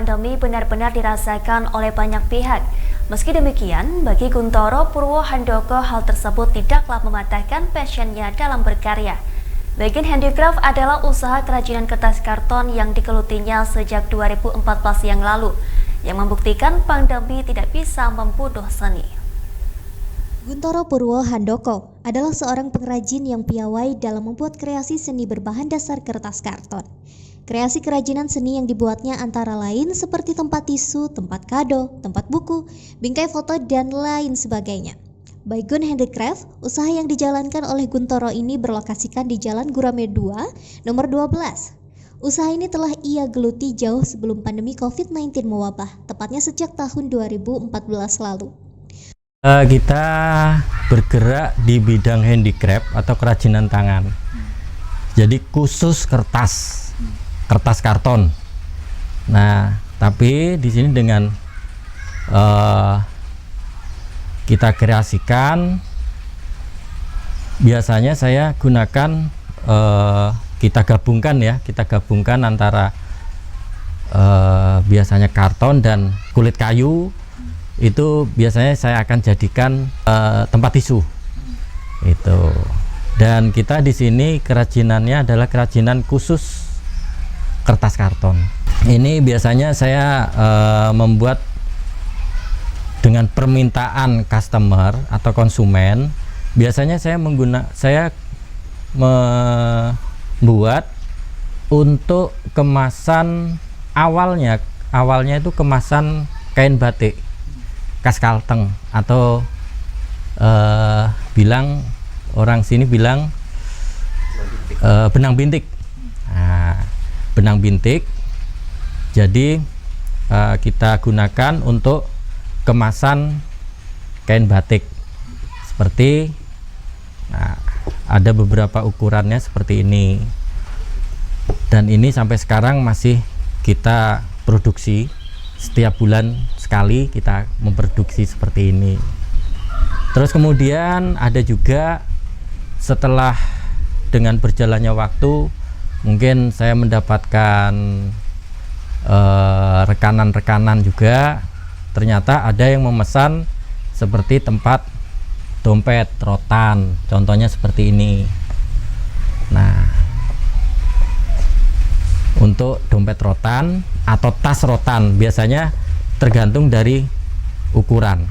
pandemi benar-benar dirasakan oleh banyak pihak. Meski demikian, bagi Guntoro Purwo Handoko hal tersebut tidaklah mematahkan passionnya dalam berkarya. Bagian handicraft adalah usaha kerajinan kertas karton yang digelutinya sejak 2014 yang lalu, yang membuktikan pandemi tidak bisa membunuh seni. Guntoro Purwo Handoko adalah seorang pengrajin yang piawai dalam membuat kreasi seni berbahan dasar kertas karton. Kreasi kerajinan seni yang dibuatnya antara lain seperti tempat tisu, tempat kado, tempat buku, bingkai foto, dan lain sebagainya. Baygun Handicraft, usaha yang dijalankan oleh Guntoro ini berlokasikan di Jalan Gurame 2, nomor 12. Usaha ini telah ia geluti jauh sebelum pandemi COVID-19 mewabah, tepatnya sejak tahun 2014 lalu. Kita bergerak di bidang handicraft atau kerajinan tangan. Jadi khusus kertas karton. Nah, tapi di sini dengan kita kreasikan, biasanya saya gunakan kita gabungkan antara biasanya karton dan kulit kayu. Itu biasanya saya akan jadikan tempat tisu. Itu. Dan kita di sini kerajinannya adalah kerajinan khusus kertas karton. Ini biasanya saya membuat dengan permintaan customer atau konsumen. Biasanya saya membuat untuk kemasan awalnya itu kemasan kain batik khas Kalteng atau orang sini bilang benang bintik. Nah, benang bintik. Jadi kita gunakan untuk kemasan kain batik seperti ada beberapa ukurannya seperti ini, dan ini sampai sekarang masih kita produksi. Setiap bulan sekali kita memproduksi seperti ini. Terus kemudian ada juga setelah dengan berjalannya waktu, mungkin saya mendapatkan rekanan-rekanan juga. Ternyata ada yang memesan seperti tempat dompet rotan, contohnya seperti ini. Nah, untuk dompet rotan atau tas rotan biasanya tergantung dari ukuran.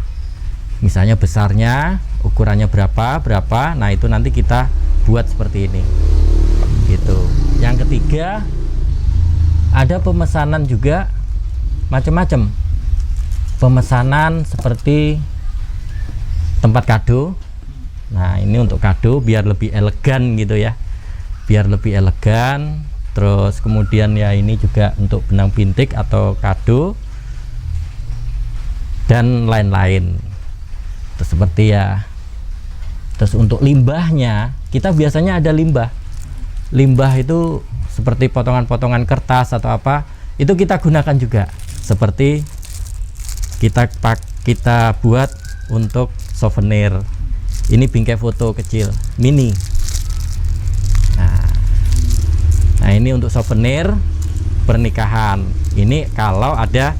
Misalnya besarnya, ukurannya berapa. Nah, itu nanti kita buat seperti ini. Gitu. Yang ketiga, ada pemesanan juga macam-macam. Pemesanan seperti tempat kado. Nah, ini untuk kado biar lebih elegan gitu ya. Biar lebih elegan. Terus kemudian ya ini juga untuk benang bintik atau kado dan lain-lain. Terus seperti ya. Terus untuk limbahnya, kita biasanya ada limbah. Limbah itu seperti potongan-potongan kertas atau apa, itu kita gunakan juga. Seperti kita buat untuk souvenir. Ini bingkai foto kecil mini. Nah, ini untuk souvenir pernikahan. Ini kalau ada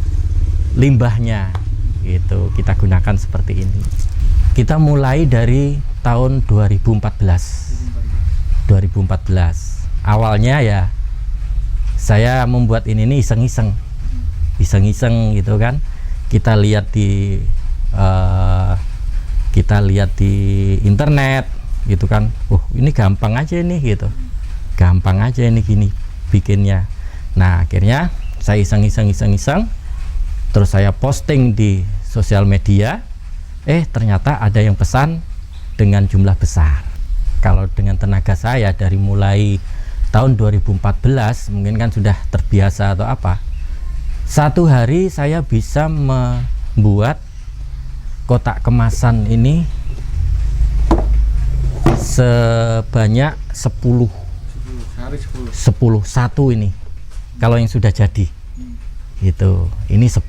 limbahnya, gitu kita gunakan seperti ini. Kita mulai dari tahun 2014. Awalnya ya saya membuat ini iseng-iseng gitu kan. Kita lihat di internet gitu kan. Ini gampang aja nih gitu. Gampang aja ini gini bikinnya. Nah, akhirnya saya iseng, terus saya posting di sosial media. Ternyata ada yang pesan dengan jumlah besar. Kalau dengan tenaga saya dari mulai tahun 2014 mungkin kan sudah terbiasa atau apa. Satu hari saya bisa membuat kotak kemasan ini sebanyak 10 ini kalau yang sudah jadi gitu. Ini 10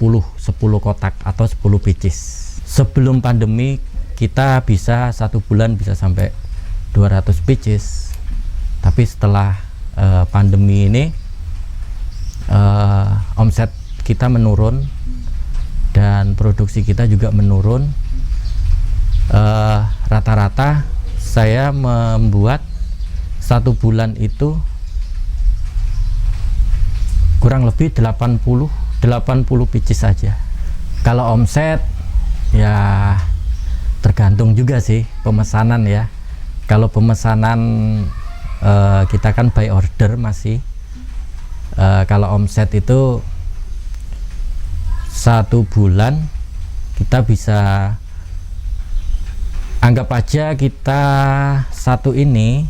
kotak atau 10 pieces. Sebelum pandemi kita bisa satu bulan bisa sampai 200 pieces, tapi setelah pandemi ini omset kita menurun dan produksi kita juga menurun. Rata-rata saya membuat 1 bulan itu kurang lebih 80 pieces saja. Kalau omset ya tergantung juga sih pemesanan ya. Kalau pemesanan kita kan by order masih. Kalau omset itu 1 bulan kita bisa anggap aja kita satu ini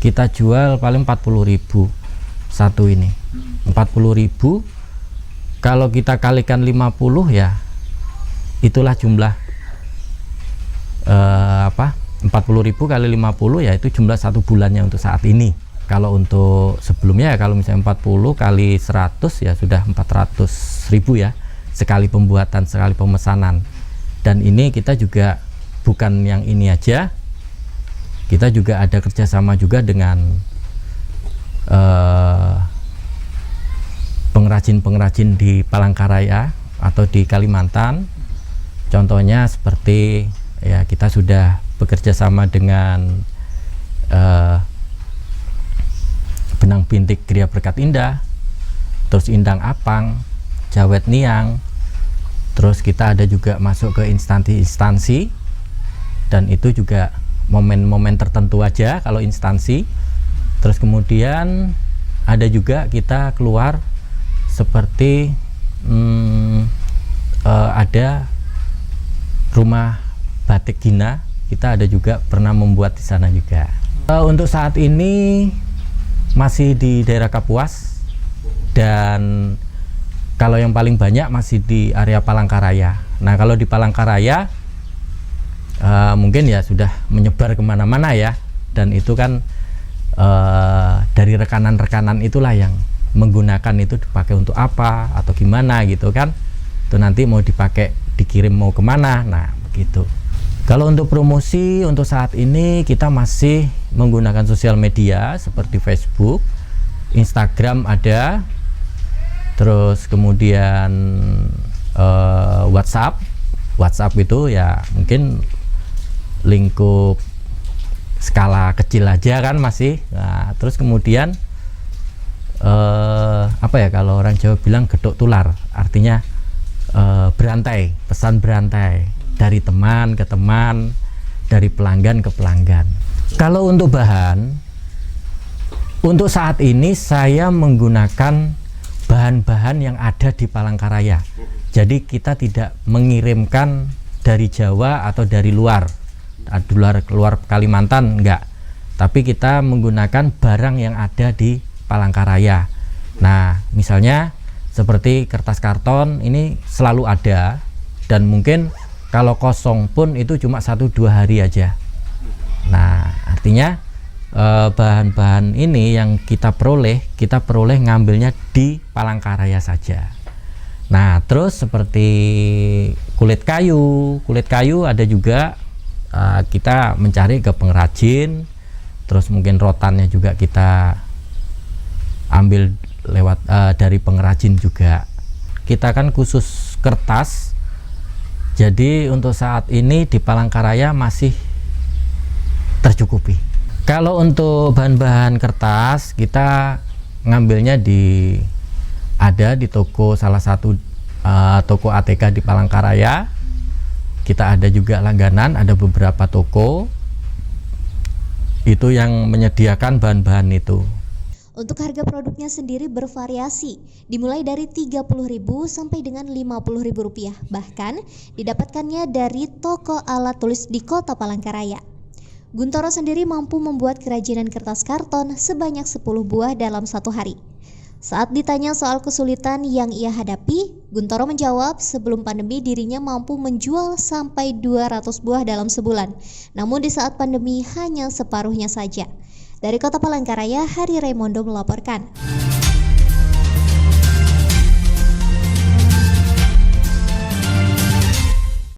kita jual paling 40.000 satu ini. 40.000 kalau kita kalikan 50 ya itulah jumlah 40.000 kali 50 ya itu jumlah 1 bulannya untuk saat ini. Kalau untuk sebelumnya ya kalau misalnya 40 kali 100 ya sudah 400.000 ya sekali pembuatan, sekali pemesanan. Dan ini kita juga bukan yang ini aja, kita juga ada kerjasama juga dengan pengrajin-pengrajin di Palangkaraya atau di Kalimantan. Contohnya seperti ya kita sudah bekerja sama dengan benang bintik Gria Berkat Indah, terus Indang Apang, Jawet Niang, terus kita ada juga masuk ke instansi-instansi. Dan itu juga momen-momen tertentu aja kalau instansi. Terus kemudian ada juga kita keluar seperti ada rumah batik Gina, kita ada juga pernah membuat di sana juga. Untuk saat ini masih di daerah Kapuas dan kalau yang paling banyak masih di area Palangkaraya. Nah kalau di Palangkaraya mungkin ya sudah menyebar kemana-mana ya, dan itu kan dari rekanan-rekanan itulah yang menggunakan itu dipakai untuk apa atau gimana gitu kan, itu nanti mau dipakai dikirim mau kemana, nah begitu. Kalau untuk promosi untuk saat ini kita masih menggunakan sosial media seperti Facebook, Instagram ada, terus kemudian WhatsApp itu ya mungkin lingkup skala kecil aja kan masih. Nah, terus kemudian kalau orang Jawa bilang gedok tular, artinya berantai, pesan berantai dari teman ke teman, dari pelanggan ke pelanggan. Kalau untuk bahan, untuk saat ini saya menggunakan bahan-bahan yang ada di Palangkaraya. Jadi kita tidak mengirimkan dari Jawa atau dari luar Kalimantan, enggak, tapi kita menggunakan barang yang ada di Palangkaraya. Nah misalnya seperti kertas karton ini selalu ada, dan mungkin kalau kosong pun itu cuma 1-2 hari aja. Nah artinya bahan-bahan ini yang kita peroleh ngambilnya di Palangkaraya saja. Nah terus seperti kulit kayu ada juga. Kita mencari ke pengrajin, terus mungkin rotannya juga kita ambil lewat dari pengrajin juga. Kita kan khusus kertas, jadi untuk saat ini di Palangkaraya masih tercukupi. Kalau untuk bahan-bahan kertas kita ngambilnya ada di toko, salah satu toko ATK di Palangkaraya. Kita ada juga langganan, ada beberapa toko itu yang menyediakan bahan-bahan itu. Untuk harga produknya sendiri bervariasi, dimulai dari Rp30.000 sampai dengan Rp50.000. Bahkan didapatkannya dari toko alat tulis di Kota Palangkaraya. Guntoro sendiri mampu membuat kerajinan kertas karton sebanyak 10 buah dalam 1 hari. Saat ditanya soal kesulitan yang ia hadapi, Guntoro menjawab sebelum pandemi dirinya mampu menjual sampai 200 buah dalam sebulan. Namun di saat pandemi hanya separuhnya saja. Dari Kota Palangkaraya, Hari Raimondo melaporkan.